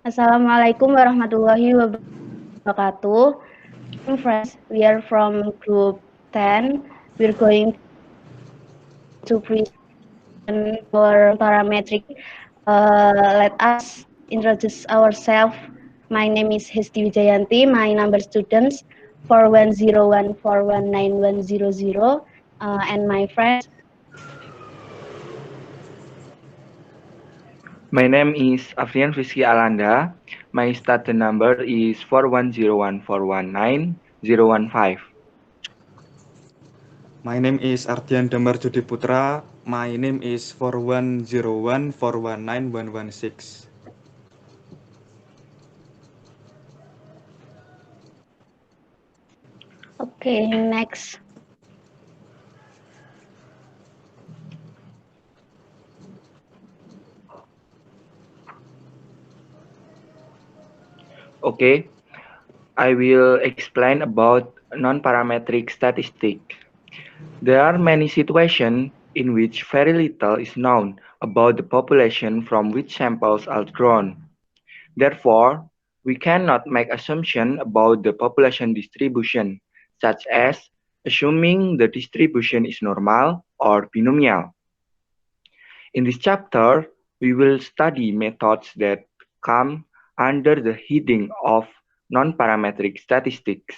Assalamualaikum warahmatullahi wabarakatuh. Friends, we are from group 10. We're going to present our parametric. Let us introduce ourselves. My name is Hesti Wijayanti. My number students 4101419100. And my friends. My name is Afrian Rizky Alanda. My student number is 4101419015. My name is Ardian Damar Jodi Putra. My name is 4101419116. Okay, next. Okay, I will explain about non-parametric statistics. There are many situations in which very little is known about the population from which samples are drawn. Therefore, we cannot make assumptions about the population distribution, such as assuming the distribution is normal or binomial. In this chapter, we will study methods that come under the heading of non-parametric statistics.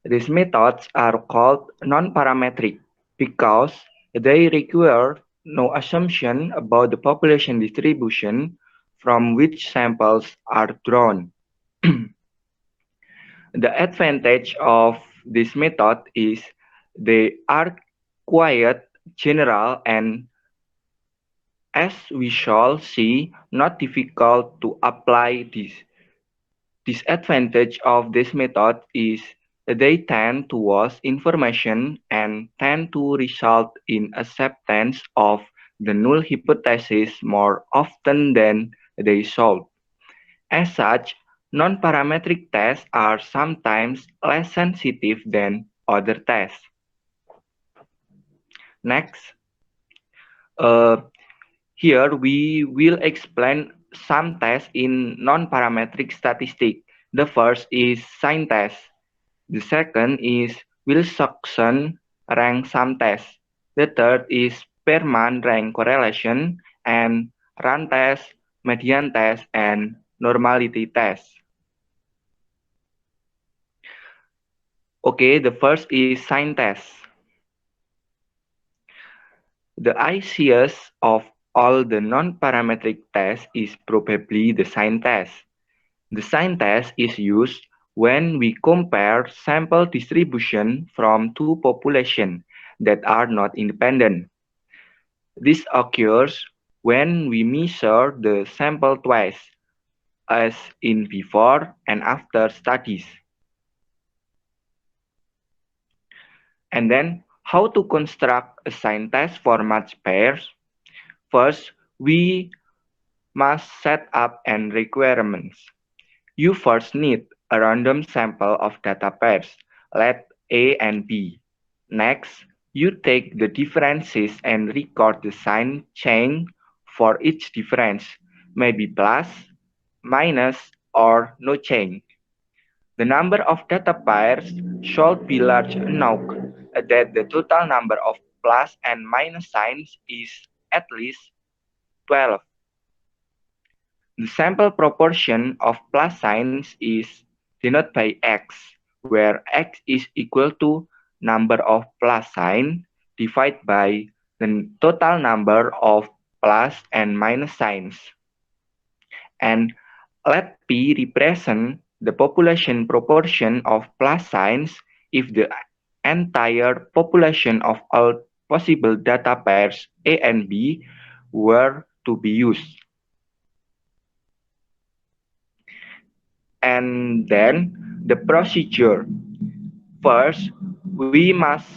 These methods are called non-parametric because they require no assumption about the population distribution from which samples are drawn. The advantage of this method is they are quite general and, as we shall see, not difficult to apply. This disadvantage of this method is they tend towards information and tend to result in acceptance of the null hypothesis more often than they solve. As such, non-parametric tests are sometimes less sensitive than other tests. Next, uh, here we will explain some tests in non-parametric statistics. The first is sign test. The second is Wilcoxon rank sum test. The third is Spearman rank correlation and run test, median test, and normality test. Okay, the first is sign test. The easiest of all the non-parametric tests is probably the sign test. The sign test is used when we compare sample distribution from two populations that are not independent. This occurs when we measure the sample twice, as in before and after studies. And then, how to construct a sign test for matched pairs? First, we must set up an requirements. You first need a random sample of data pairs, let A and B. Next, you take the differences and record the sign change for each difference, maybe plus, minus, or no change. The number of data pairs should be large enough that the total number of plus and minus signs is at least 12. The sample proportion of plus signs is denoted by x, where x is equal to number of plus signs divided by the total number of plus and minus signs. And let P represent the population proportion of plus signs if the entire population of all possible data pairs A and B were to be used. And then the procedure. First, we must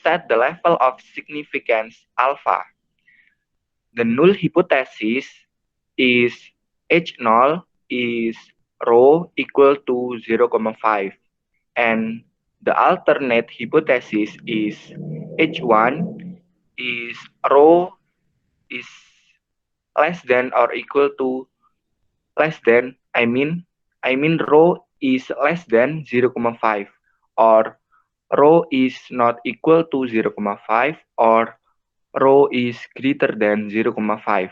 set the level of significance alpha. The null hypothesis is H0 is rho equal to 0,5 and the alternate hypothesis is H1 is rho is less than or equal to rho is less than 0,5, or rho is not equal to 0,5, or rho is greater than 0,5.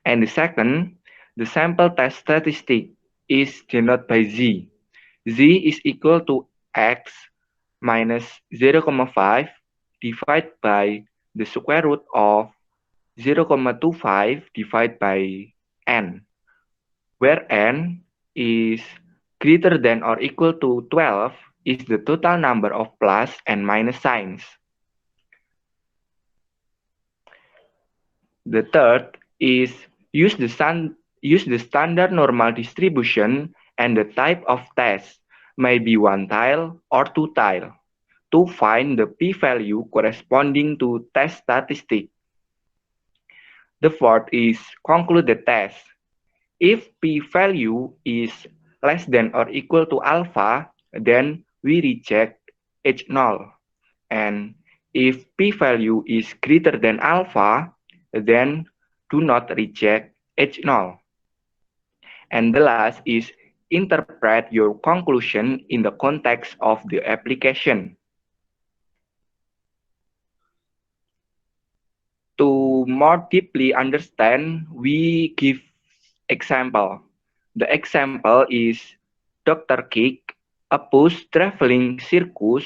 And the second, the sample test statistic is denoted by Z. Z is equal to X minus 0,5 divided by the square root of 0,25 divided by N, where N is greater than or equal to 12 is the total number of plus and minus signs. The third is use the standard normal distribution, and the type of test may be one tile or two tile to find the p-value corresponding to test statistic. The fourth is conclude the test. If p-value is less than or equal to alpha, then we reject H0. And if p-value is greater than alpha, then do not reject H0. And the last is interpret your conclusion in the context of the application. To more deeply understand, we give example. The example is Dr. Kick, a post-traveling circus,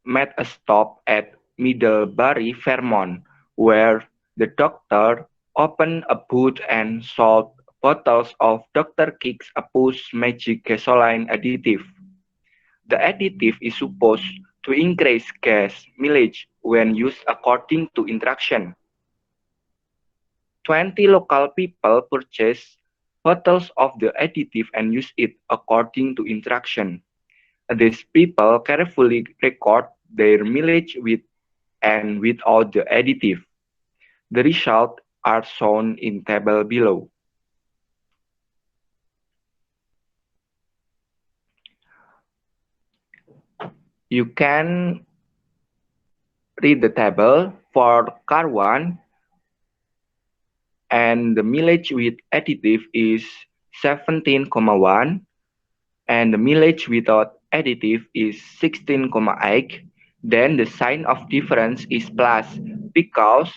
made a stop at Middlebury, Vermont, where the doctor opened a booth and sold bottles of Dr. Kick's Apple's Magic Gasoline additive. The additive is supposed to increase gas mileage when used according to instruction. 20 local people purchased bottles of the additive and used it according to instruction. These people carefully record their mileage with and without the additive. The results are shown in table below. You can read the table for car 1, and the mileage with additive is 17,1, and the mileage without additive is 16,8. Then the sign of difference is plus, because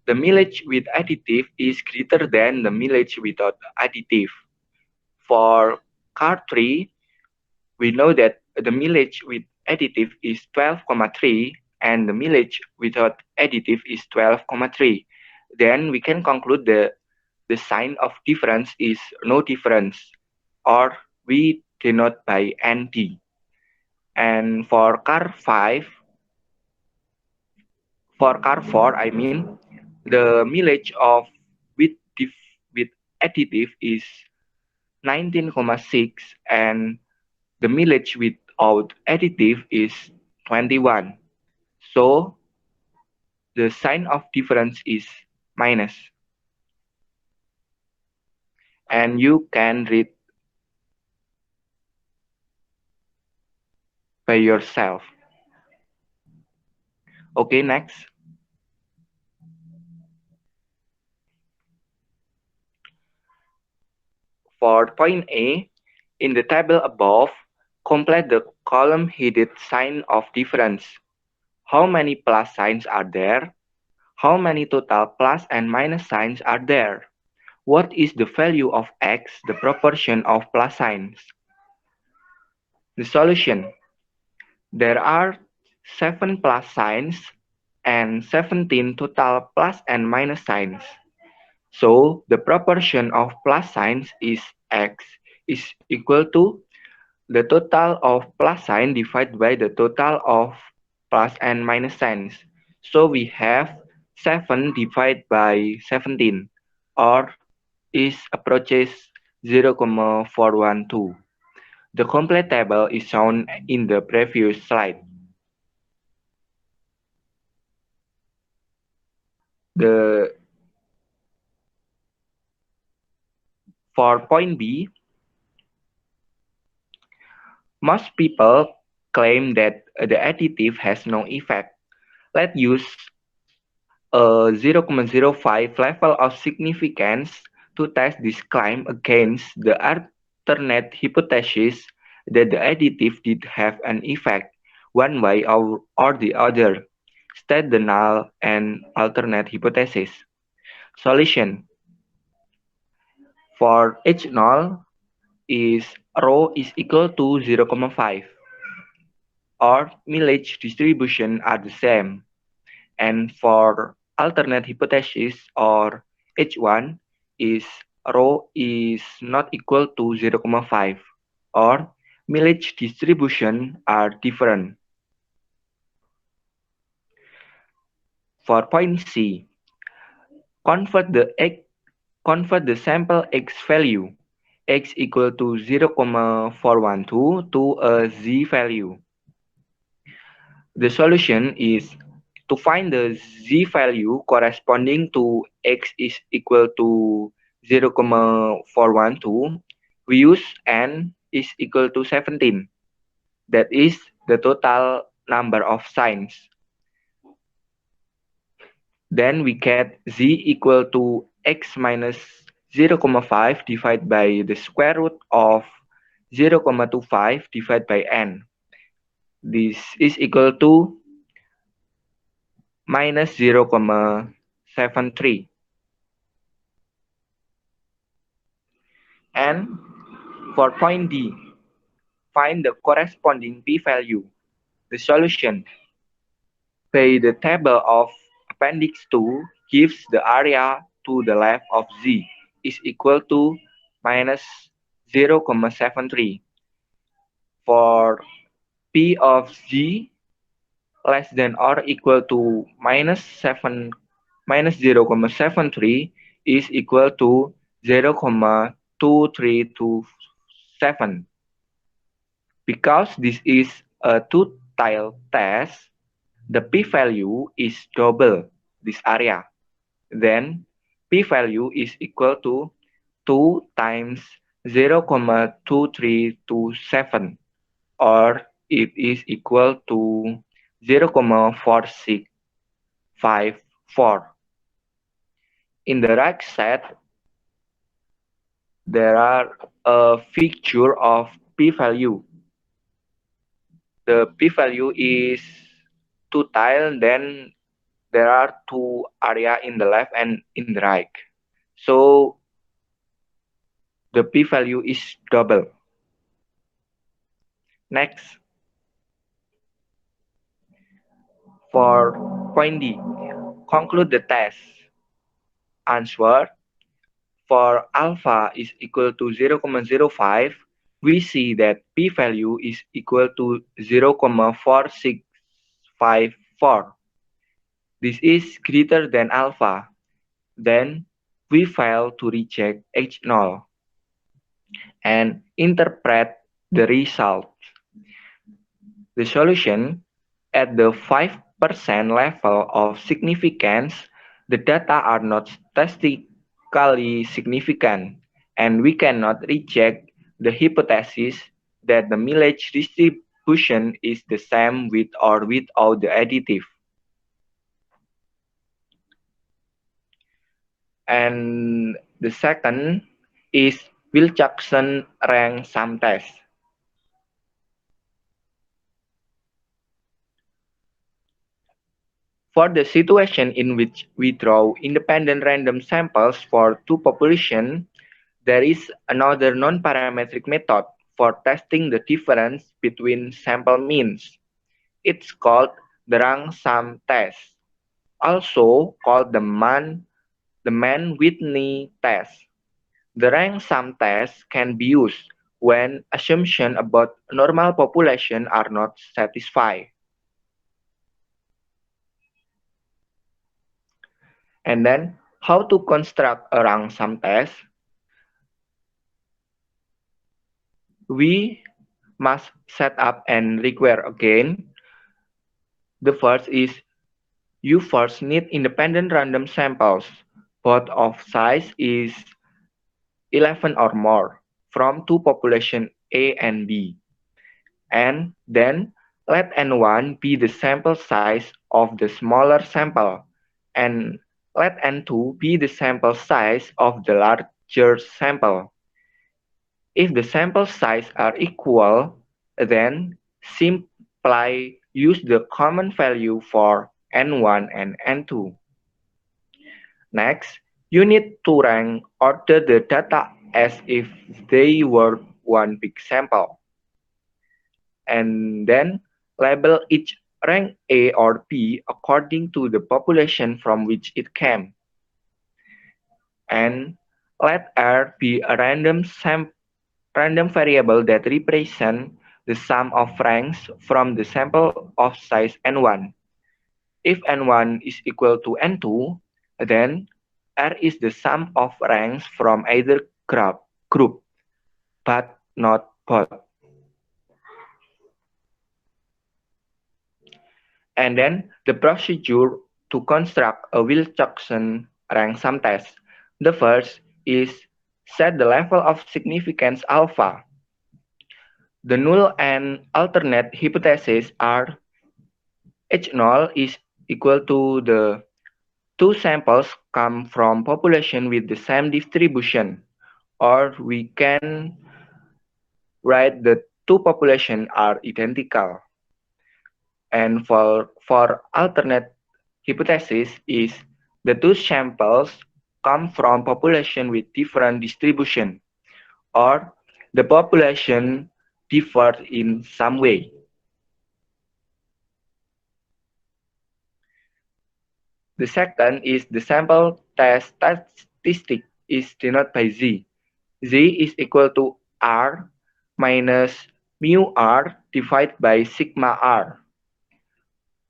the mileage with additive is greater than the mileage without additive. For car 3, we know that the mileage with additive is 12,3 and the mileage without additive is 12,3. Then we can conclude the sign of difference is no difference, or we denote by ND. And for car 4, the mileage of with additive is 19,6 and the mileage without additive is 21. So the sign of difference is minus. And you can read by yourself. Okay, next. For point A, in the table above, complete the column-headed sign of difference. How many plus signs are there? How many total plus and minus signs are there? What is the value of X, the proportion of plus signs? The solution. There are 7 plus signs and 17 total plus and minus signs. So the proportion of plus signs is X is equal to the total of plus sign divided by the total of plus and minus signs. So we have 7 divided by 17, or is approaches 0,412. The complete table is shown in the previous slide. For point B, most people claim that the additive has no effect. Let's use a 0,05 level of significance to test this claim against the alternate hypothesis that the additive did have an effect one way or the other. State the null and alternate hypothesis. Solution. For each null is rho is equal to 0,5 or mileage distribution are the same. And for alternate hypothesis or H1 is rho is not equal to 0,5 or mileage distribution are different. For point C, convert the sample X value X equal to 0,412 to a Z value. The solution is to find the Z value corresponding to X is equal to 0,412, we use N is equal to 17. That is the total number of signs. Then we get Z equal to X minus 0,5 divided by the square root of 0,25 divided by N. This is equal to minus 0,73. And for point D, find the corresponding p-value. The solution by the table of appendix 2 gives the area to the left of Z is equal to minus 0,73. For P of Z less than or equal to minus 0,73 is equal to 0,2327. Because this is a two-tile test, the p-value is double this area. Then p-value is equal to 2 times 0,2327, or it is equal to 0,4654. In the right side, there are a figure of p-value. The p-value is two tile, then there are two area in the left and in the right. So the p-value is double. Next. For point D, conclude the test. Answer. For alpha is equal to 0,05, we see that p-value is equal to 0,4654. This is greater than alpha. Then we fail to reject H0 and interpret the result. The solution at the 5% level of significance, the data are not statistically significant, and we cannot reject the hypothesis that the mileage distribution is the same with or without the additive. And the second is Wilcoxon rank sum test. For the situation in which we draw independent random samples for two populations, there is another non-parametric method for testing the difference between sample means. It's called the rank sum test, also called the Mann-Whitney test. The rank sum test can be used when assumptions about normal population are not satisfied. And then, how to construct a rank sum test? We must set up and require again. The first is, you first need independent random samples, both of size is 11 or more, from two populations A and B. And then, let N1 be the sample size of the smaller sample, and let N2 be the sample size of the mixture sample. If the sample size are equal, then simply use the common value for N1 and N2. Next, you need to rank order the data as if they were one big sample, and then label each rank A or B according to the population from which it came, and let R be a random variable that represents the sum of ranks from the sample of size n1. If n1 is equal to n2, then R is the sum of ranks from either group, but not both. And then the procedure to construct a Wilcoxon rank sum test. The first is set the level of significance alpha. The null and alternate hypotheses are H0 is equal to the two samples come from population with the same distribution, or we can write the two populations are identical. And for alternate hypothesis is the two samples come from population with different distribution, or the population differs in some way. The second is the sample test statistic is denoted by Z. Z is equal to R minus mu R divided by sigma R,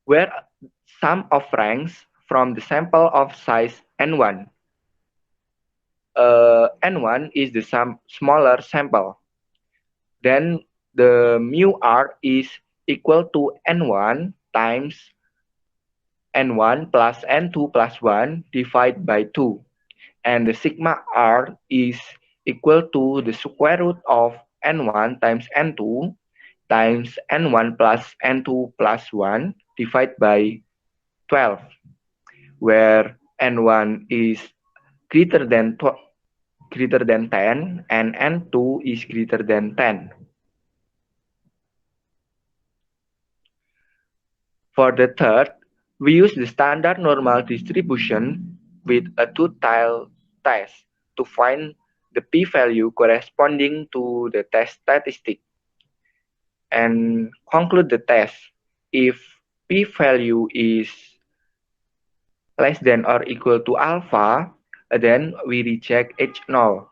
where sum of ranks from the sample of size N1. N1 is the smaller sample. Then the mu R is equal to N1 times N1 plus N2 plus 1 divided by 2. And the sigma R is equal to the square root of N1 times N2 times N1 plus N2 plus 1 divided by 12, where N1 is greater than 10 and N2 is greater than 10. For the third, we use the standard normal distribution with a two-tailed test to find the p-value corresponding to the test statistic and conclude the test. If p-value is less than or equal to alpha, then we reject H0.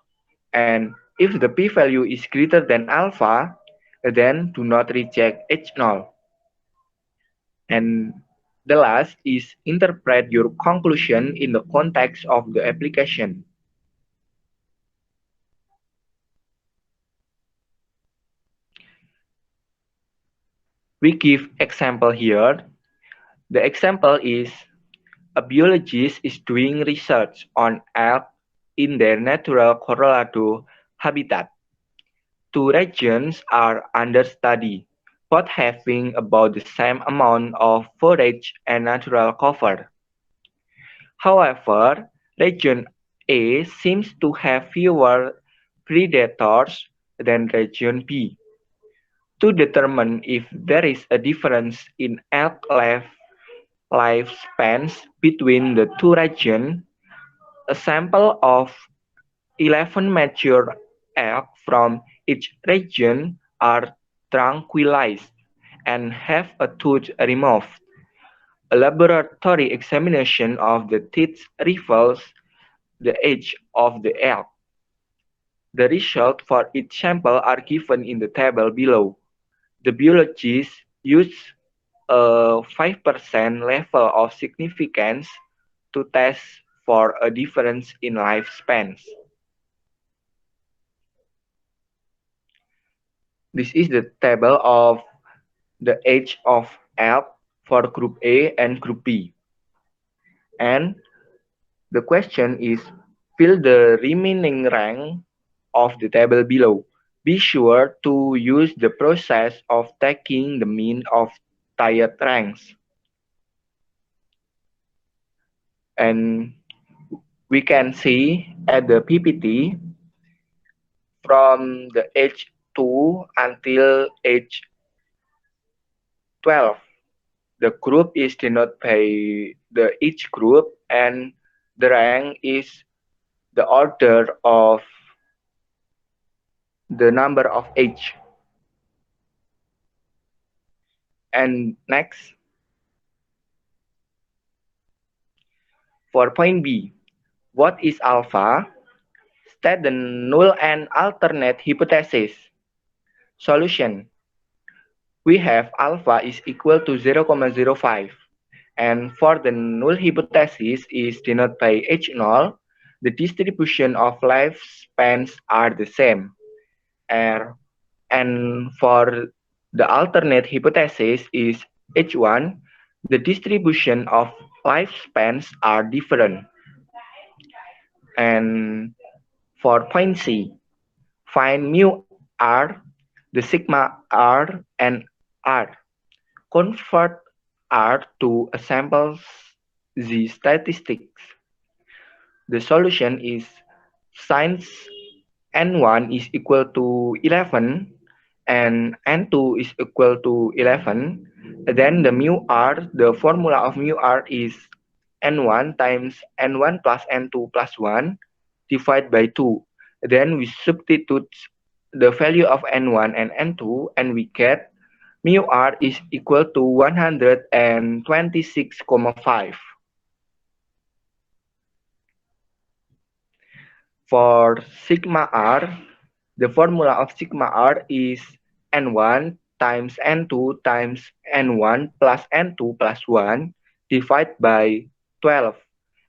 And if the p-value is greater than alpha, then do not reject H0. And the last is interpret your conclusion in the context of the application. We give example here. The example is a biologist is doing research on elk in their natural Colorado habitat. Two regions are under study, both having about the same amount of forage and natural cover. However, region A seems to have fewer predators than region B. To determine if there is a difference in elk lifespans between the two regions, a sample of 11 mature elk from each region are tranquilized and have a tooth removed. A laboratory examination of the teeth reveals the age of the elk. The results for each sample are given in the table below. The biologists used a 5% level of significance to test for a difference in lifespans. This is the table of the age of elk for group A and group B. And the question is, fill the remaining rank of the table below. Be sure to use the process of taking the mean of tiered ranks. And we can see at the PPT from the age 2 until age 12. The group is denoted by the each group, and the rank is the order of the number of age. And next, for point B, what is alpha? State the null and alternate hypothesis. Solution. We have alpha is equal to 0,05. And for the null hypothesis is denoted by H0, the distribution of lifespans are the same. And for the alternate hypothesis is H1, the distribution of lifespans are different. And for point C, find mu R, the sigma R and R. Convert R to a sample Z statistics. The solution is since N1 is equal to 11 and N2 is equal to 11, then the mu R, the formula of mu R is N1 times N1 plus N2 plus 1 divided by 2. Then we substitute the value of N1 and N2 and we get mu R is equal to 126,5. For sigma R, the formula of sigma R is N1 times N2 times N1 plus N2 plus 1 divided by 12.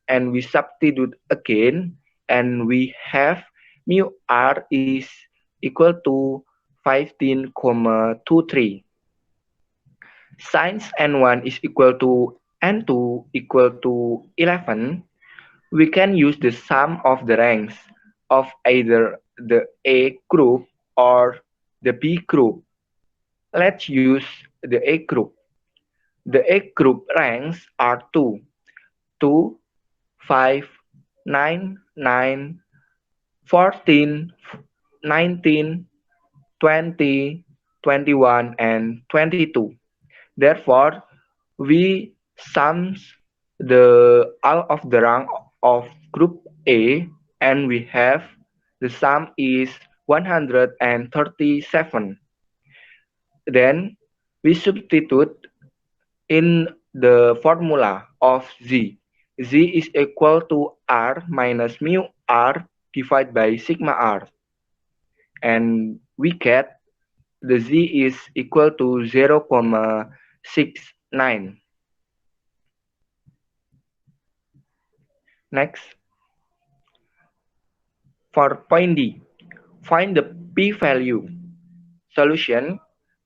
And we substitute again, and we have mu R is equal to 15,23. Since N1 is equal to N2 equal to 11, we can use the sum of the ranks of either the A group or the B group. Let's use the A group. The A group ranks are 2, 2, 5, 9, 9, 14, 19, 20, 21, and 22. Therefore, we sum all of the rank of group A, and we have the sum is 137. Then we substitute in the formula of Z. Z is equal to R minus mu R divided by sigma R. And we get the Z is equal to 0,69. Next, for point D, find the p-value. Solution,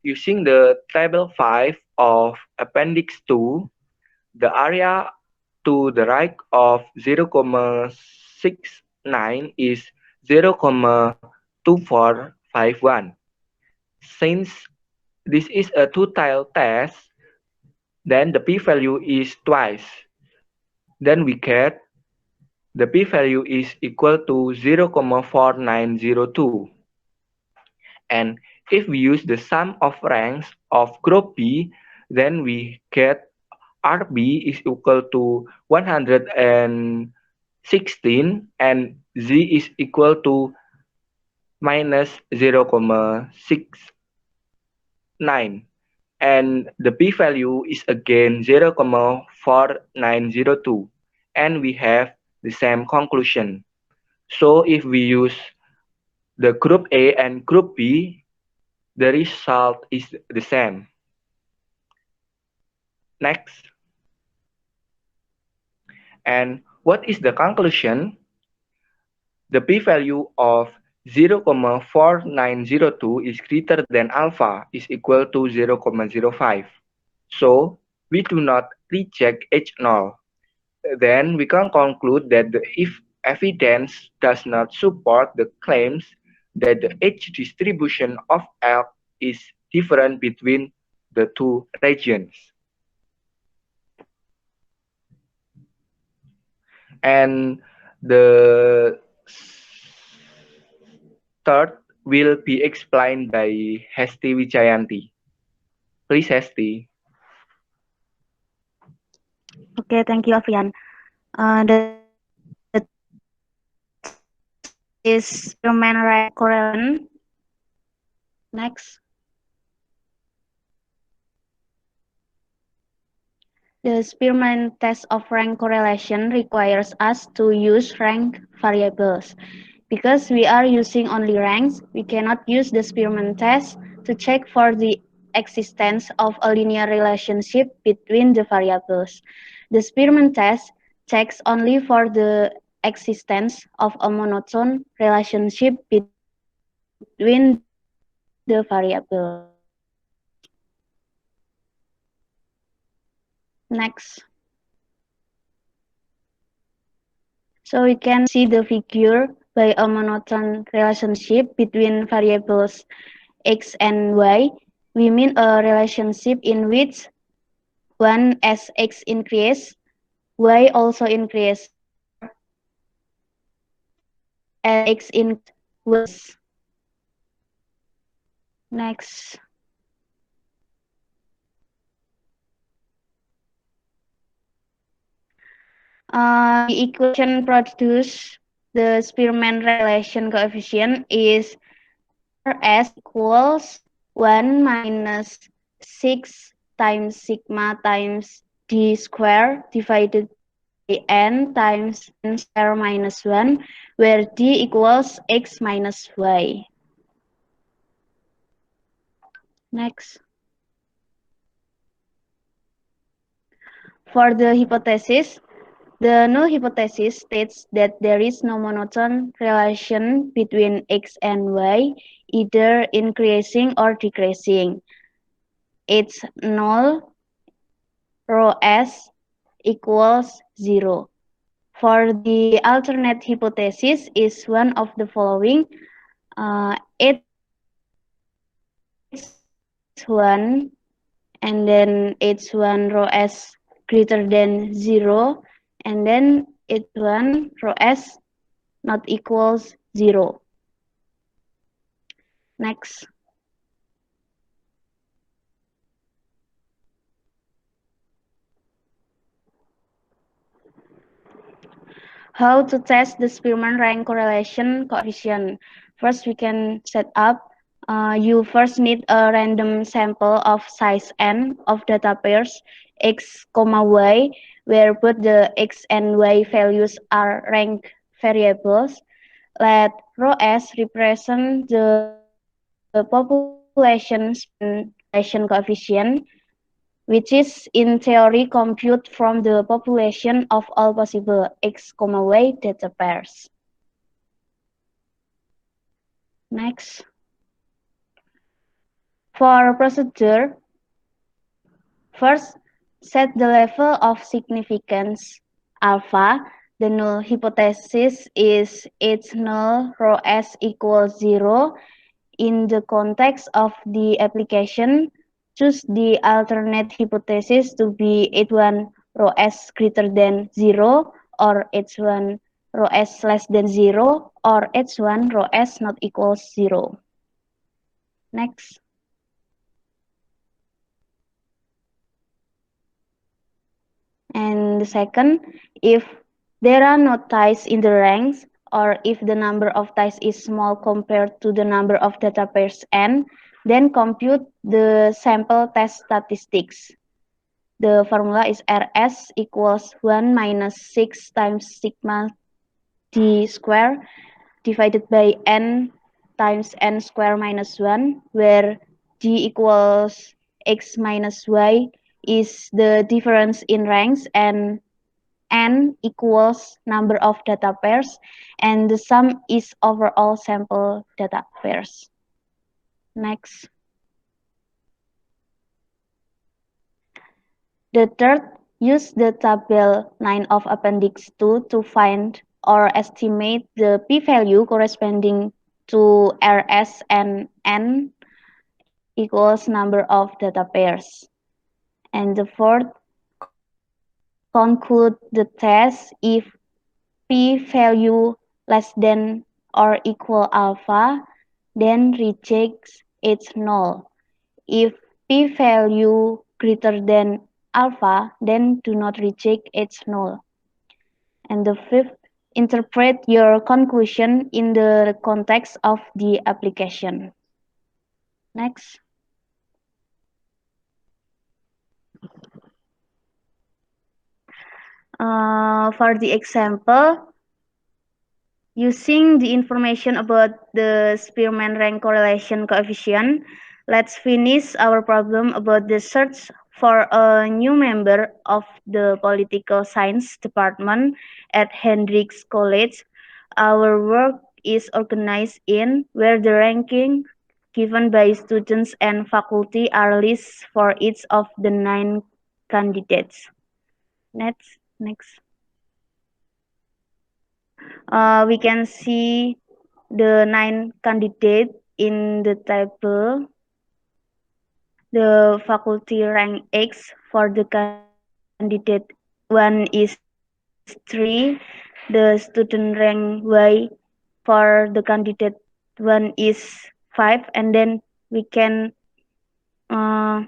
using the table 5 of appendix 2, the area to the right of 0,69 is 0,2451. Since this is a two-tile test, then the p-value is twice. Then we get the p-value is equal to 0,4902. And if we use the sum of ranks of group B, then we get RB is equal to 116 and Z is equal to minus 0,69. And the p-value is again 0,4902. And we have the same conclusion. So if we use the group A and group B, the result is the same. Next. And what is the conclusion? The p-value of 0,4902 is greater than alpha is equal to 0,05. So we do not reject H0. Then we can conclude that if evidence does not support the claims that the age distribution of elk is different between the two regions. And The third will be explained by Hesti Wijayanti. Please, Hesti. Okay, thank you, Alfian. The is Spearman rank correlation. Next. The Spearman test of rank correlation requires us to use rank variables. Because we are using only ranks, we cannot use the Spearman test to check for the existence of a linear relationship between the variables. The Spearman test checks only for the existence of a monotone relationship between the variables. Next. So we can see the figure by a monotone relationship between variables x and y. We mean a relationship in which when as x increase, y also increase, or as x increase, y decrease. Next. The equation produce the Spearman relation coefficient is Rs equals 1 minus 6 times sigma times d square divided by n times n square minus 1, where d equals x minus y. Next. For the hypothesis, the null hypothesis states that there is no monotone relation between x and y, either increasing or decreasing. It's null rho s equals 0. For the alternate hypothesis is one of the following. H1 and then H1 rho s greater than 0 and then H1 rho s not equals 0. Next. How to test the Spearman rank correlation coefficient? First, we can set up. You first need a random sample of size n of data pairs x, y, where both the x and y values are rank variables. Let rho s represent the population relation coefficient, which is in theory compute from the population of all possible x, y data pairs. Next. For procedure, first set the level of significance alpha. The null hypothesis is H null rho s equals 0. In the context of the application, choose the alternate hypothesis to be H1 rho s greater than 0 or H1 rho s less than 0 or H1 rho s not equals 0. Next. And the second, if there are no ties in the ranks, or if the number of ties is small compared to the number of data pairs n, then compute the sample test statistics. The formula is Rs equals 1 minus 6 times sigma d square divided by n times n square minus 1, where d equals x minus y is the difference in ranks and n equals number of data pairs and the sum is overall sample data pairs. Next. The third, use the table 9 of appendix 2 to find or estimate the p-value corresponding to Rs and n equals number of data pairs. And the fourth, conclude the test if p-value less than or equal alpha, then rejects its null. If p-value greater than alpha, then do not reject its null. And the fifth, interpret your conclusion in the context of the application. Next. For the example, using the information about the Spearman rank correlation coefficient, let's finish our problem about the search for a new member of the political science department at Hendrix College. Our work is organized in where the ranking given by students and faculty are lists for each of the 9 candidates. Next. We can see the 9 candidates in the table. The faculty rank X for the candidate 1 is 3, the student rank Y for the candidate 1 is 5, and then we can uh,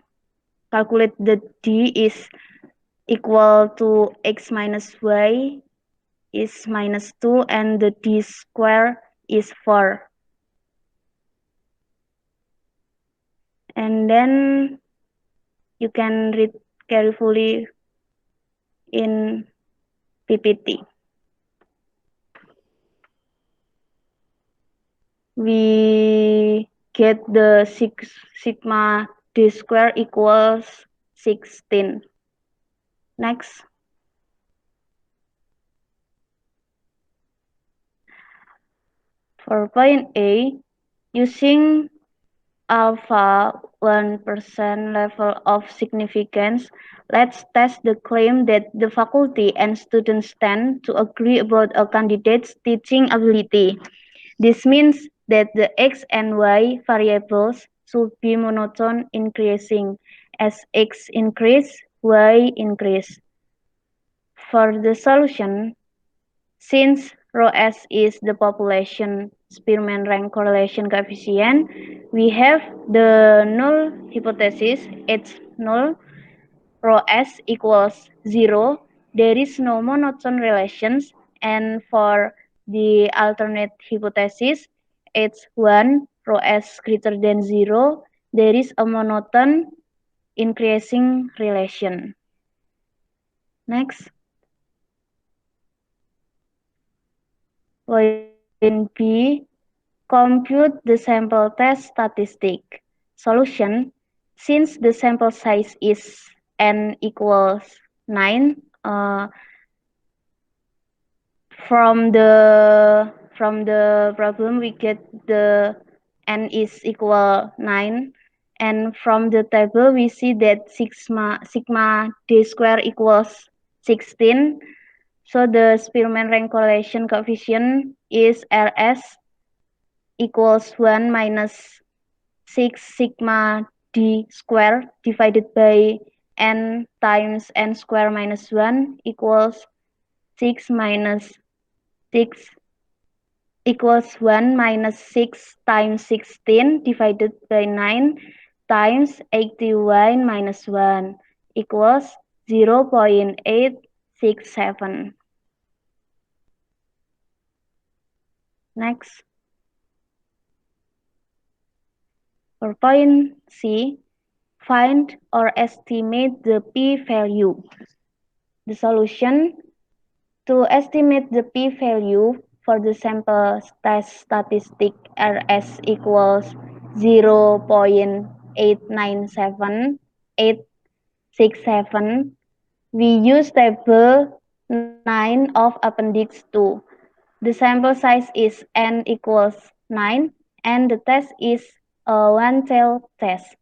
calculate the D is equal to X minus Y is minus 2 and the D square is 4. And then you can read carefully in PPT. We get the sigma D square equals 16. Next. For point A, using alpha 1% level of significance, let's test the claim that the faculty and students tend to agree about a candidate's teaching ability. This means that the x and y variables should be monotone increasing. As x increase, y increase. For the solution, since rho s is the population Spearman rank correlation coefficient, we have the null hypothesis H null, rho s equals 0. There is no monotone relations, and for the alternate hypothesis H1, rho s greater than 0, there is a monotone increasing relation. Next. Point B, compute the sample test statistic. Solution, since the sample size is n equals 9, from the problem we get the n is equal 9, and from the table we see that sigma d square equals 16. So the Spearman rank correlation coefficient is Rs equals 1 minus 6 sigma d square divided by n times n square minus 1 equals 6 minus 6 equals 1 minus 6 times 16 divided by 9 times 81 minus 1 equals 0.867. Next. For point C, find or estimate the p-value. The solution, to estimate the p-value for the sample test statistic Rs equals 0.897867, we use table 9 of appendix 2. The sample size is n equals 9 and the test is a one-tailed test.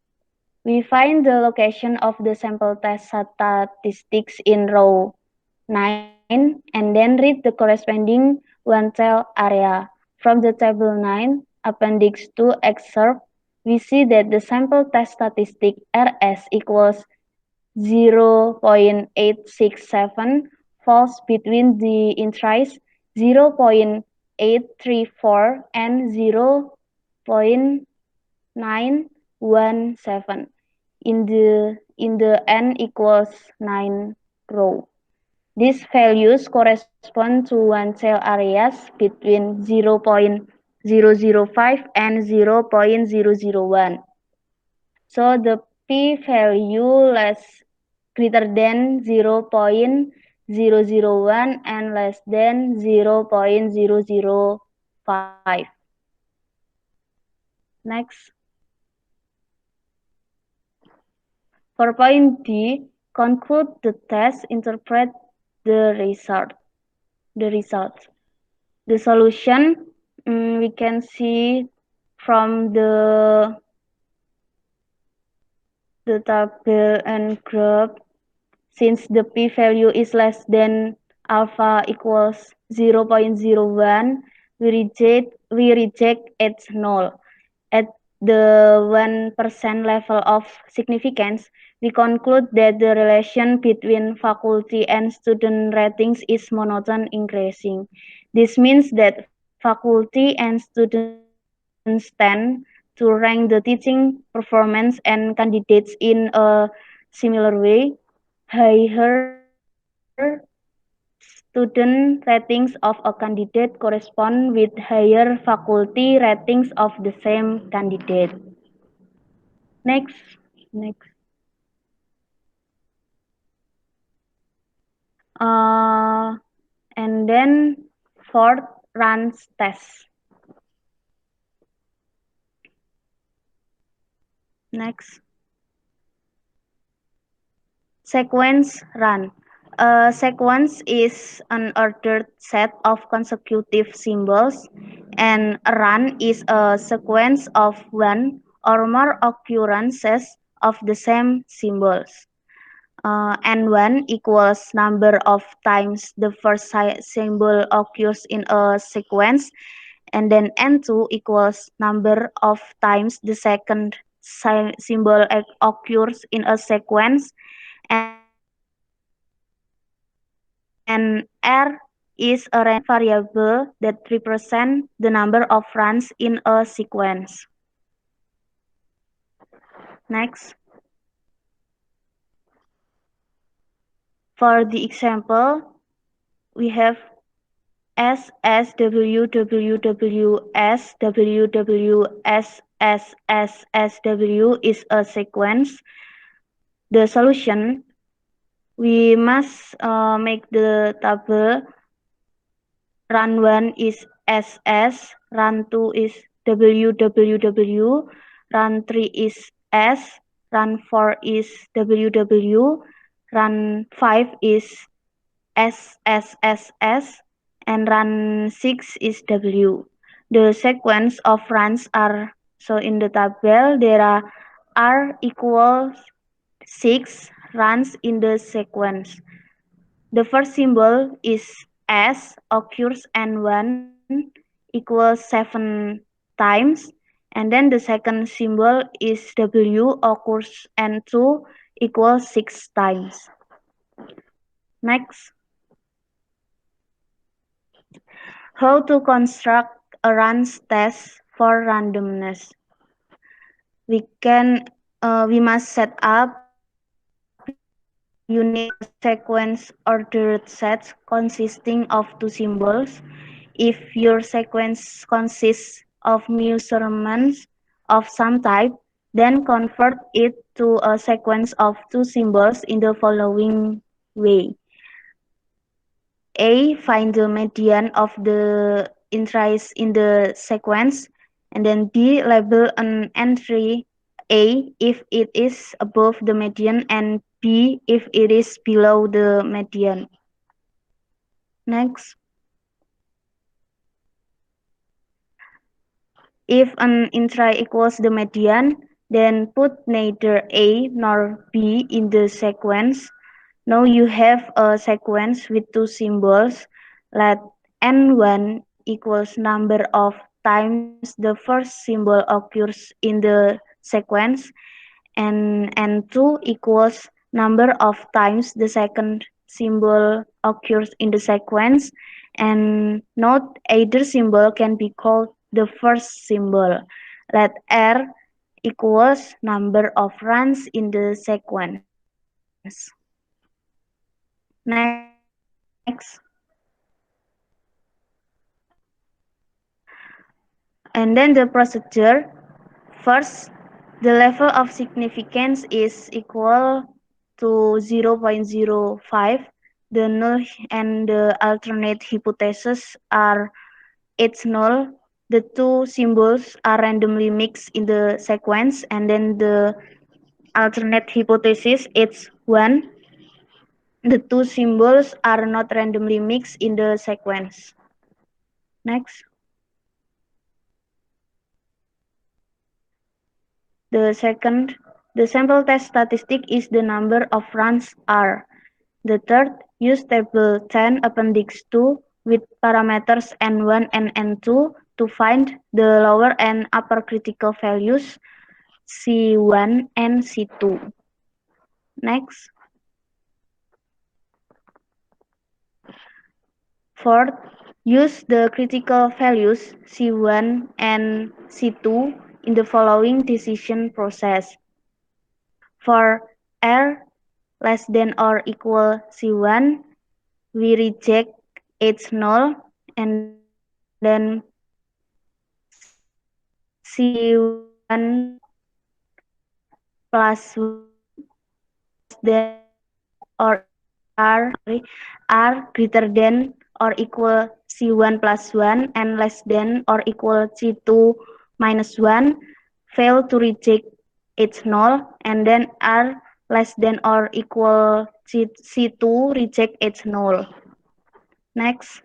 We find the location of the sample test statistics in row 9 and then read the corresponding one-tailed area. From the table 9, appendix 2 excerpt, we see that the sample test statistic Rs equals 0.867 falls between the entries 0.834 and 0.917 in the n equals 9 row. These values correspond to one cell areas between 0.005 and 0.001. So the p-value less greater than 0.001 and less than 0.005. Next. For point D, conclude the test, interpret the result. The result. The solution we can see from the table and graph. Since the p-value is less than alpha equals 0.01, we reject its null. At the 1% level of significance, we conclude that the relation between faculty and student ratings is monotone increasing. This means that faculty and students tend to rank the teaching performance and candidates in a similar way. Higher student ratings of a candidate correspond with higher faculty ratings of the same candidate. Next, next. Uh, and then fourth runs test. Next. Sequence run. A sequence is an ordered set of consecutive symbols, and a run is a sequence of one or more occurrences of the same symbols. N1 equals number of times the first symbol occurs in a sequence, and then N2 equals number of times the second symbol occurs in a sequence, and R is a random variable that represents the number of runs in a sequence. Next. For the example, we have S S W W W S W W S S S S W is a sequence. The solution, we must make the table. Run 1 is SS, run 2 is WWW, run 3 is S, run 4 is WW, run 5 is SSSS, and run 6 is W. The sequence of runs are so in the table. There are R equals 6 runs in the sequence. The first symbol is S, occurs N1 equals 7 times, and then the second symbol is W, occurs N2 equals 6 times. Next. How to construct a runs test for randomness. We must set up unique sequence ordered sets consisting of two symbols. If your sequence consists of measurements of some type, then convert it to a sequence of two symbols in the following way. A. Find the median of the entries in the sequence, and then B. Label an entry A if it is above the median and B if it is below the median. Next. If an entry equals the median, then put neither A nor B in the sequence. Now you have a sequence with two symbols. Let N1 equals number of times the first symbol occurs in the sequence, and N2 equals number of times the second symbol occurs in the sequence, And note either symbol can be called the first symbol. Let R equals number of runs in the sequence. Next. And then the procedure. First, the level of significance is equal to 0.05. The null and the alternate hypotheses are it's null. The two symbols are randomly mixed in the sequence, and then the alternate hypothesis it's 1. The two symbols are not randomly mixed in the sequence. Next. The second, the sample test statistic is the number of runs R. The third, use table 10 appendix 2 with parameters N1 and N2 to find the lower and upper critical values C1 and C2. Next. Fourth, use the critical values C1 and C2 in the following decision process. For R less than or equal C1, we reject its null, and then C1 plus 1 less than or R greater than or equal C1 plus 1 and less than or equal C2 minus 1 fail to reject its null, and then R less than or equal C2 reject its null. Next.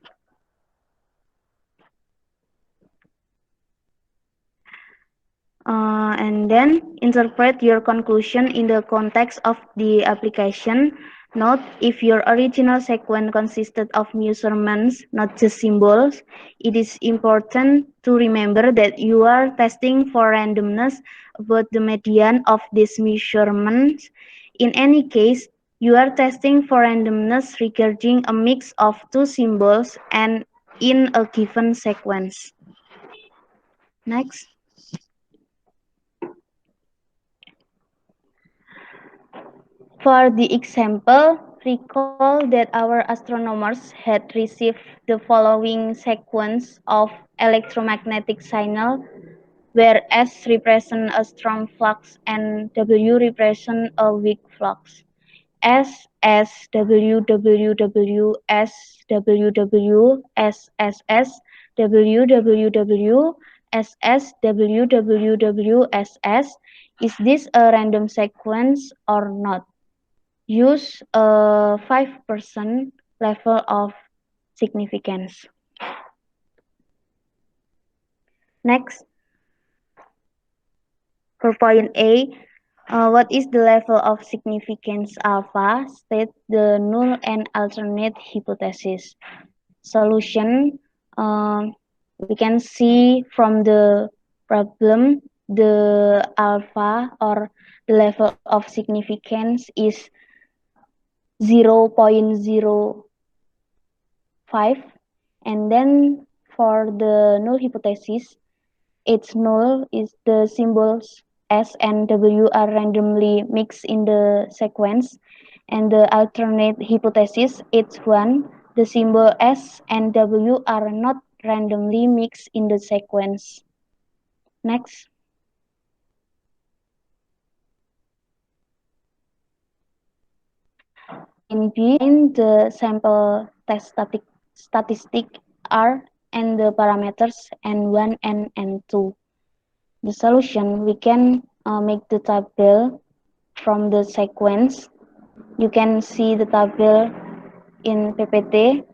And then interpret your conclusion in the context of the application. Note, if your original sequence consisted of measurements, not just symbols, it is important to remember that you are testing for randomness about the median of these measurements. In any case, you are testing for randomness regarding a mix of two symbols and in a given sequence. Next. For the example, recall that our astronomers had received the following sequence of electromagnetic signal, where S represents a strong flux and W represents a weak flux. S S W W W S W W S S S W W W S S W W W S S. Is this a random sequence or not? Use a 5% level of significance. Next, for point A, what is the level of significance alpha? State the null and alternate hypothesis. Solution, we can see from the problem, the alpha or the level of significance is 0.05, and then for the null hypothesis, its null is the symbols S and W are randomly mixed in the sequence, and the alternate hypothesis, it's 1, the symbol S and W are not randomly mixed in the sequence. Next. Point B, find the sample test statistic R and the parameters N1 and N2. The solution, we can make the table from the sequence. You can see the table in PPT.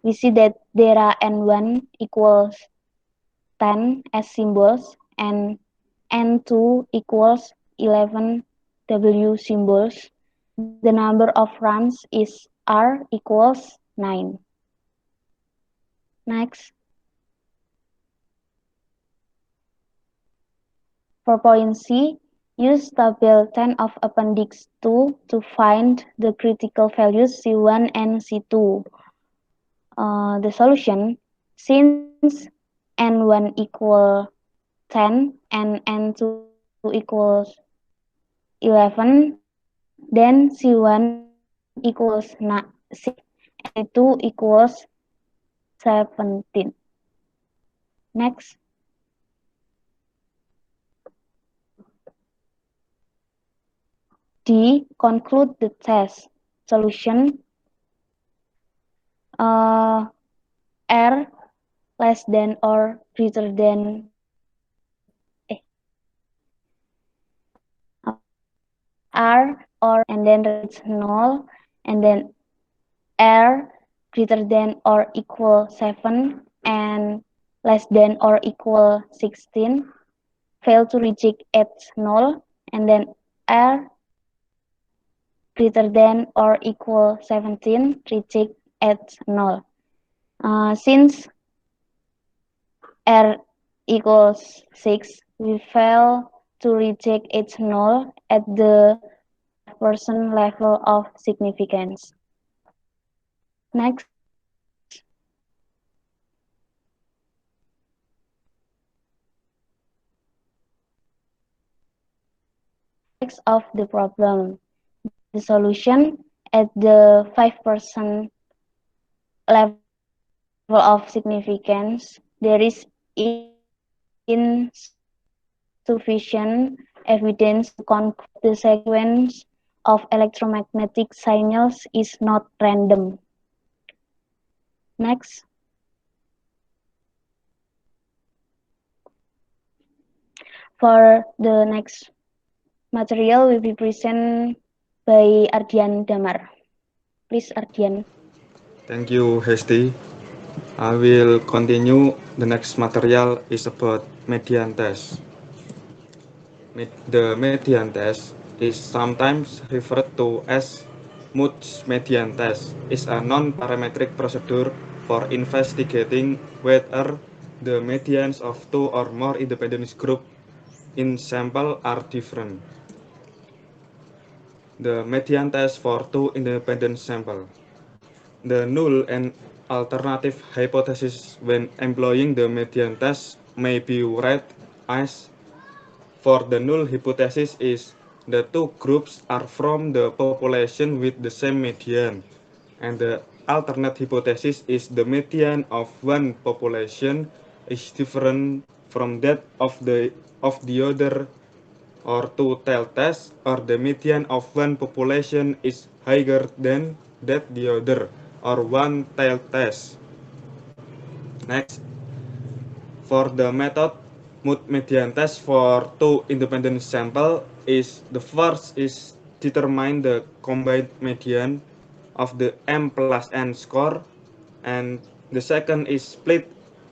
We see that there are N1 equals 10 as symbols and N2 equals 11 W symbols. The number of runs is R equals 9. Next. For point C, use table 10 of appendix 2 to find the critical values C1 and C2. the solution, since n1 equal 10 and n2 equals 11, then C1 equals 6 and C2 equals 17. Next, D. Conclude the test. Solution, R less than or greater than R or, and then it's null, and then R greater than or equal 7 and less than or equal 16, fail to reject its null, and then R greater than or equal 17, reject its null. Since R equals 6, we fail to reject its null at the 5% level of significance. Next, text of the problem. The solution at the 5% level of significance, there is insufficient evidence to conclude the sequence of electromagnetic signals is not random. Next. For the next material will be presented by Ardian Damar. Please, Ardian. Thank you, Hesti. I will continue. The next material is about median test. The median test is sometimes referred to as Muth's median test. Is a non-parametric procedure for investigating whether the medians of two or more independent groups in sample are different. The median test for two independent samples. The null and alternative hypothesis when employing the median test may be read as: for the null hypothesis is the two groups are from the population with the same median, and the alternate hypothesis is the median of one population is different from that of the other, or two-tailed test, or the median of one population is higher than that the other, or one-tailed test. Next, for the method Muth median test for two independent sample is: the first is determine the combined median of the m plus n score, and the second is split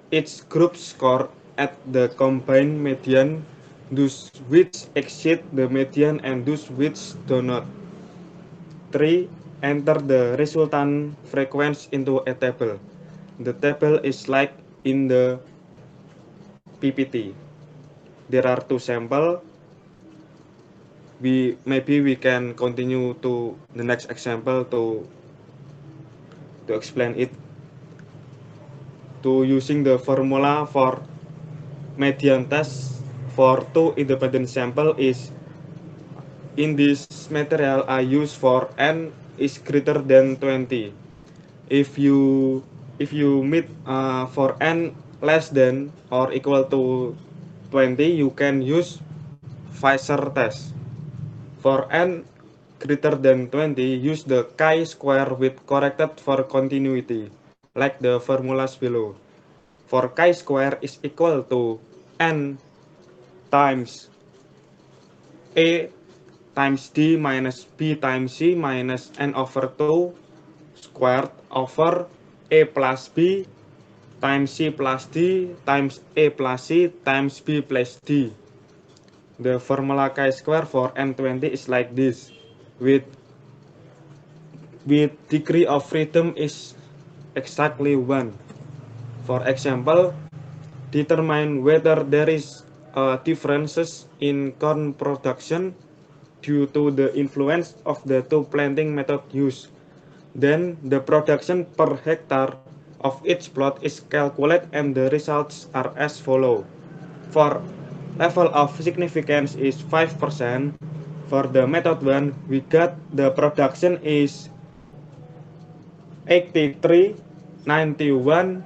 each group score at the combined median, those which exceed the median and those which do not. 3. Enter the resultant frequency into a table. The table is like in the PPT. There are two samples. Maybe we can continue to the next example to explain it. To using the formula for median test for two independent sample is: in this material I use for n is greater than 20. If you meet for n less than or equal to 20, you can use Fisher test. For n greater than 20, use the chi-square with corrected for continuity, like the formulas below. For chi-square is equal to n times a times d minus b times c minus n over 2 squared over a plus b times c plus d times a plus c times b plus d. The formula chi-square for n20 is like this, with degree of freedom is exactly 1. For example, determine whether there is differences in corn production due to the influence of the two planting method used. Then the production per hectare of each plot is calculated and the results are as follow. For level of significance is 5%. For the method 1, we got the production is 83, 91,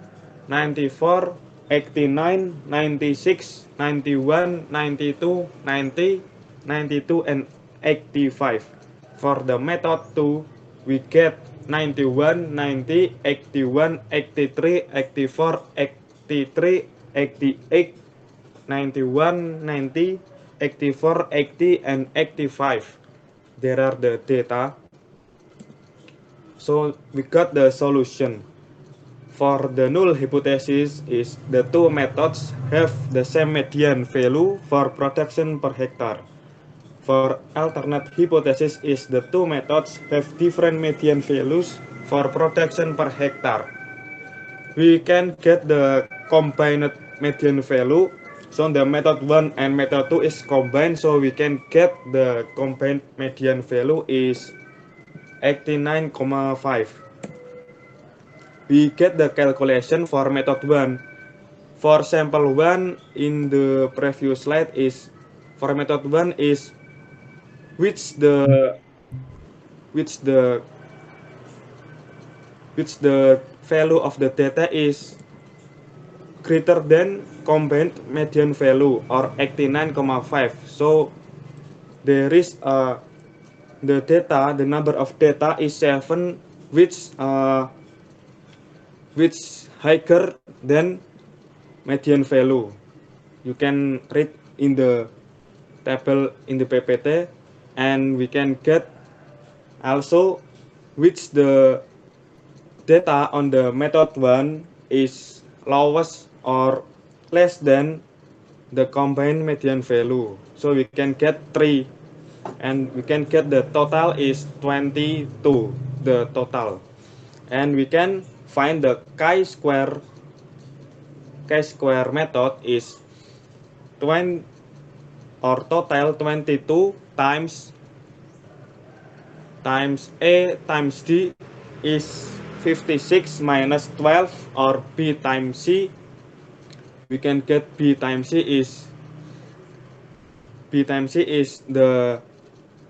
94, 89, 96, 91, 92, 90, 92, and 85. For the method 2, we get 91, 90, 81, 83, 84, 83, 88, 91, 90, 84, 80, and 85. There are the data. So we got the solution. For the null hypothesis is the two methods have the same median value for production per hectare. For alternate hypothesis is the two methods have different median values for production per hectare. We can get the combined median value. So the method 1 and method 2 is combined, so we can get the combined median value is 89,5. We get the calculation for method 1. For sample 1 in the previous slide is for method 1 is which the which the value of the data is greater than combined median value or 89,5. So there is the number of data is 7 which higher than median value. You can read in the table in the PPT, and we can get also which the data on the method 1 is lowest or less than the combined median value. So we can get 3, and we can get the total is 22, the total. And we can find the chi-square method is 20 or total 22 times A times D is 56 minus 12, or B times C. We can get B times C is the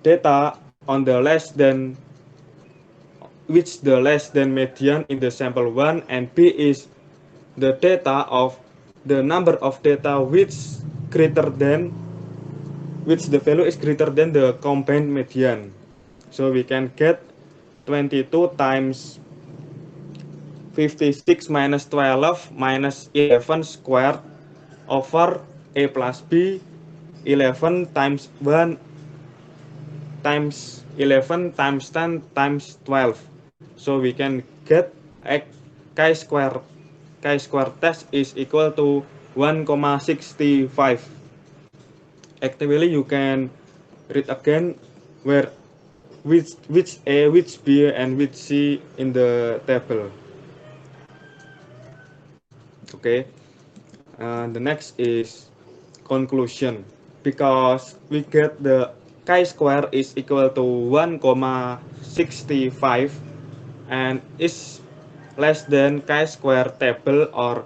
data on the less than median in the sample 1, and B is the data of the number of data which the value is greater than the combined median. So we can get 22 times 56 minus 12 minus 11 squared over A plus B, 11 times 1 times 11 times 10 times 12. So we can get chi-square test is equal to 1,65. Actually, you can read again which A, which B, and which C in the table. Okay. The next is conclusion. Because we get the chi-square is equal to 1,65 and is less than chi-square table, or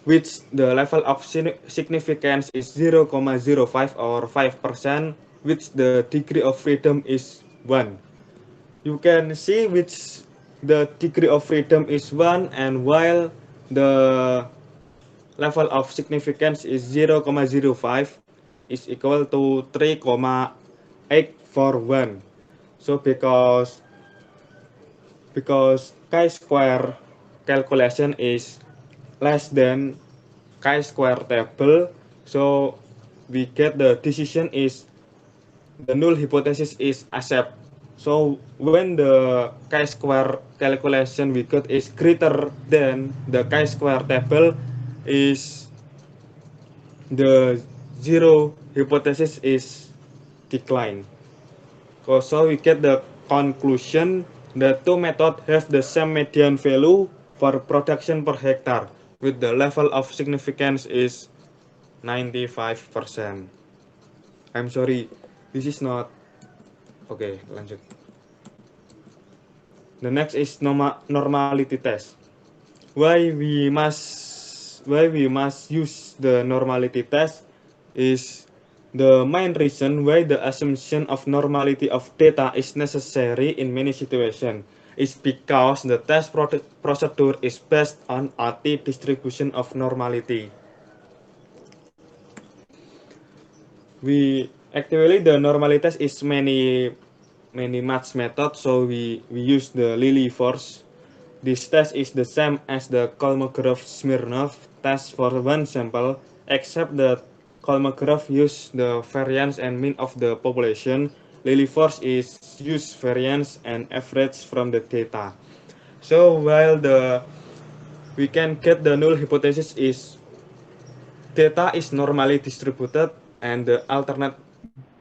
which the level of significance is 0,05 or 5%, which the degree of freedom is 1. You can see which the degree of freedom is 1, and while the level of significance is 0,05 is equal to 3,841. So because chi-square calculation is less than chi-square table, so we get the decision is the null hypothesis is accept. So when the chi-square calculation we got is greater than the chi-square table, is the zero hypothesis is declined. So we get the conclusion the two methods have the same median value for production per hectare, with the level of significance is 95%. I'm sorry, this is not. Okay, lanjut. The next is normality test. why we must use the normality test is the main reason why the assumption of normality of data is necessary in many situations is because the test procedure is based on a distribution of normality. We actually the normality test is many match methods, so we use the Lilly force. This test is the same as the Kolmogorov-Smirnov test for one sample, except that Kolmogorov used the variance and mean of the population. Lilly force is use variance and average from the data. So while we can get the null hypothesis is data is normally distributed, and the alternate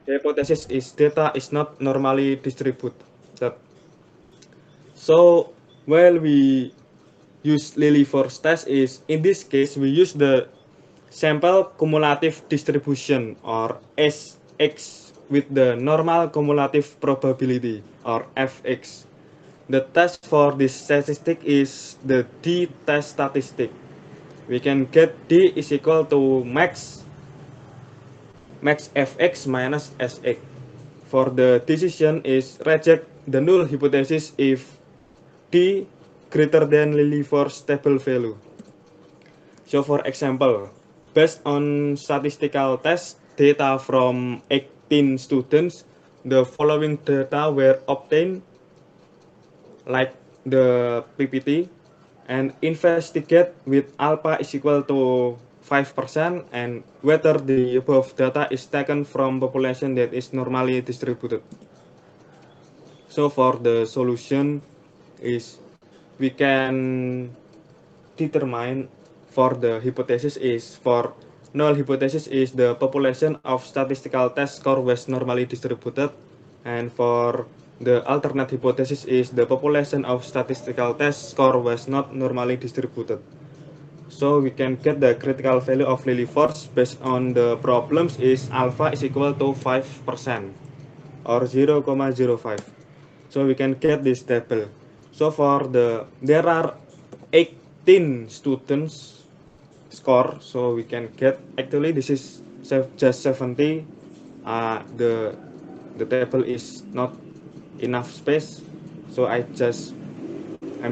hypothesis is data is not normally distributed. So while we use Lilly force test is in this case we use the sample cumulative distribution or SX with the normal cumulative probability or FX. The test for this statistic is the D test statistic. We can get D is equal to max Fx minus Sx. For the decision is reject the null hypothesis if D greater than Lilly force stable value. So for example, based on statistical test data from 18 students, the following data were obtained, like the PPT, and investigate with alpha is equal to 5% and whether the above data is taken from population that is normally distributed. So for the solution is we can determine for the hypothesis is for null hypothesis is the population of statistical test score was normally distributed, and for the alternate hypothesis is the population of statistical test score was not normally distributed. So we can get the critical value of Lilly force based on the problems is alpha is equal to 5% or 0,05. So we can get this table. So for there are 18 students score, so we can get actually this is just 70. The table is not enough space, so I'm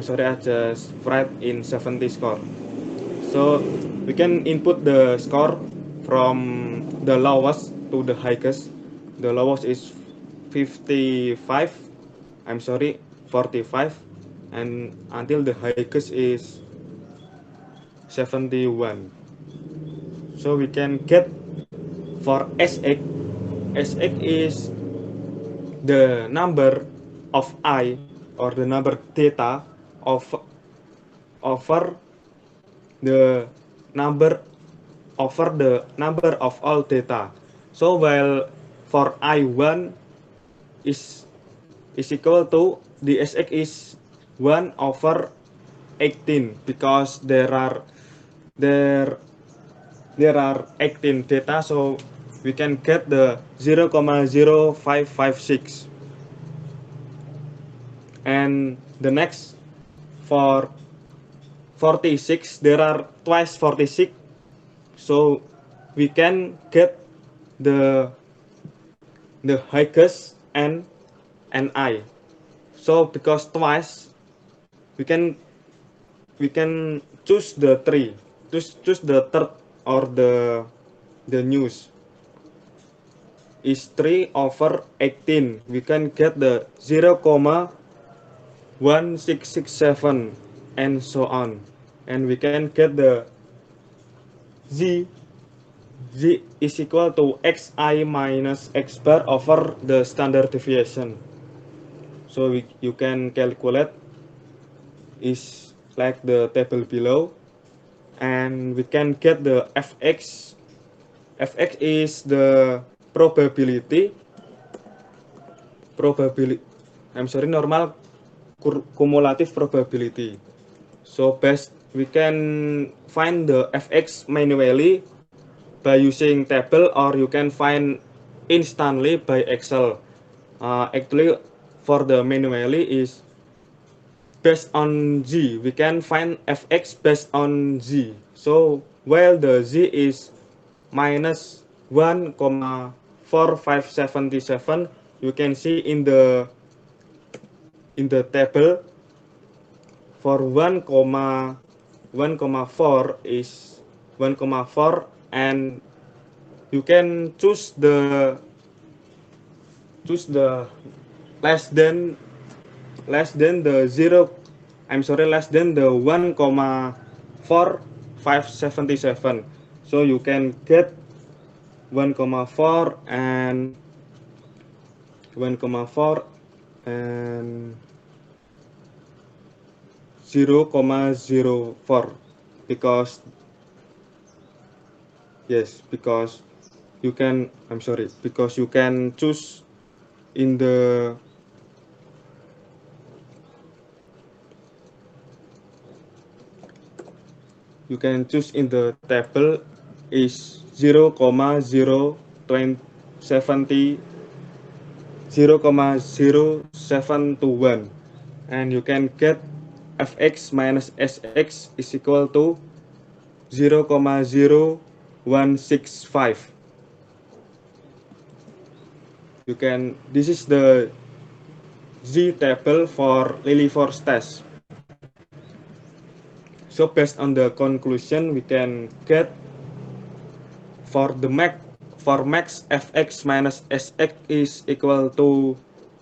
sorry, I just write in 70 score. So we can input the score from the lowest to the highest. The lowest is 55, I'm sorry, 45, and until the highest is 71. So we can get for Sx, Sx is the number of I or the number theta of over the number of all data. So while for I1 is equal to the Sx is 1 over 18 because there are 18 data, so we can get the 0,0556. And the next for 46 there are twice 46, so we can get the highest and I. So because twice we can choose the choose the third or the news is 3 over 18. We can get the 0,1667 and so on, and we can get the z is equal to xi minus x bar over the standard deviation. So you can calculate is like the table below, and we can get the fx. Fx is the probability normal cumulative probability. So best we can find the fx manually by using table, or you can find instantly by Excel. Actually for the manually is based on z, we can find fx based on z. So while the z is minus 1,4577, you can see in the table for 1,4 is 1,4, and you can choose the less than the 0, less than the 1,4577. So you can get 1,4 and 1,4 and 0,04, because because you can because you can choose in the table is 0,0721, and you can get fx minus sx is equal to 0,0165. This is the z table for Lilliefors test. So based on the conclusion, we can get for max fx minus sx is equal to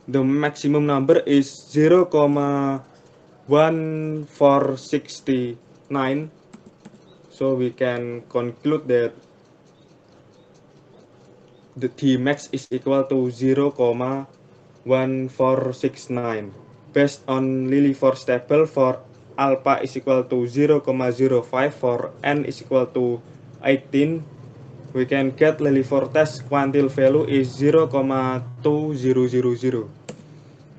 the maximum number is 0,1469. So we can conclude that the Tmax is equal to 0,1469. Based on Lilliefors table, for alpha is equal to 0,05, for n is equal to 18, we can get Lilliefors test quantile value is 0,2000.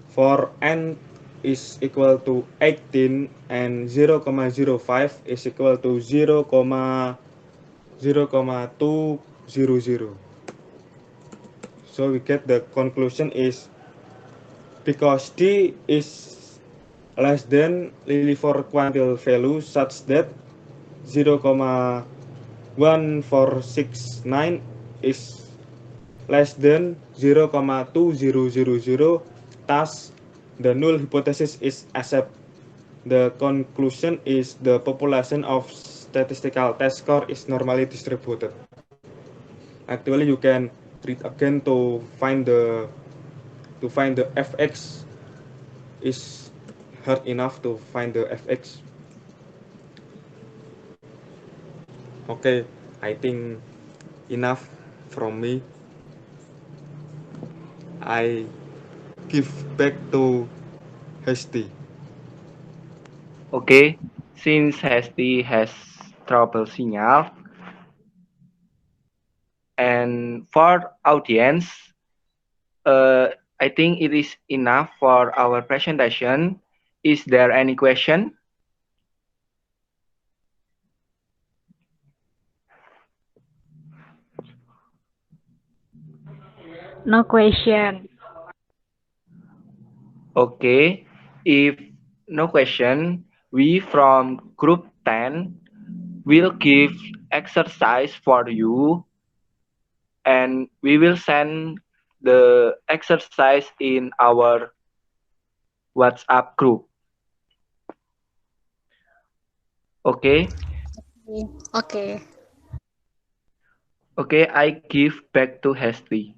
For n is equal to 18 and 0,05 is equal to 0,200. So we get the conclusion is because D is less than Lilliefors quantile value such that 0,1469 is less than 0,2000, thus the null hypothesis is accepted. The conclusion is the population of statistical test score is normally distributed. Actually, you can read again to find the fx is hard enough to find the fx. Okay, I think enough from me. I give back to Hesti. Okay, since Hesti has trouble signal, and for audience, I think it is enough for our presentation. Is there any question? No question. Okay, if no question, we from group 10 will give exercise for you, and we will send the exercise in our WhatsApp group. Okay? Okay. Okay, I give back to Hesti.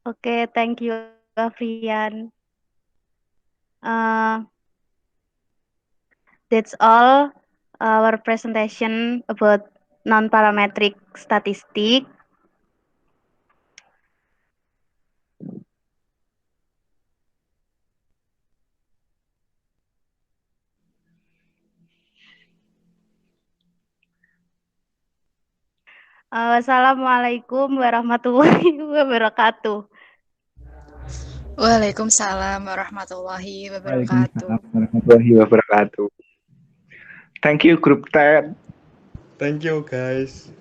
Okay, thank you, Afrian. That's all our presentation about non-parametric statistic. Wassalamualaikum warahmatullahi wabarakatuh. Waalaikumsalam warahmatullahi wabarakatuh. Warahmatullahi wabarakatuh. Thank you, Group 10. Thank you, guys.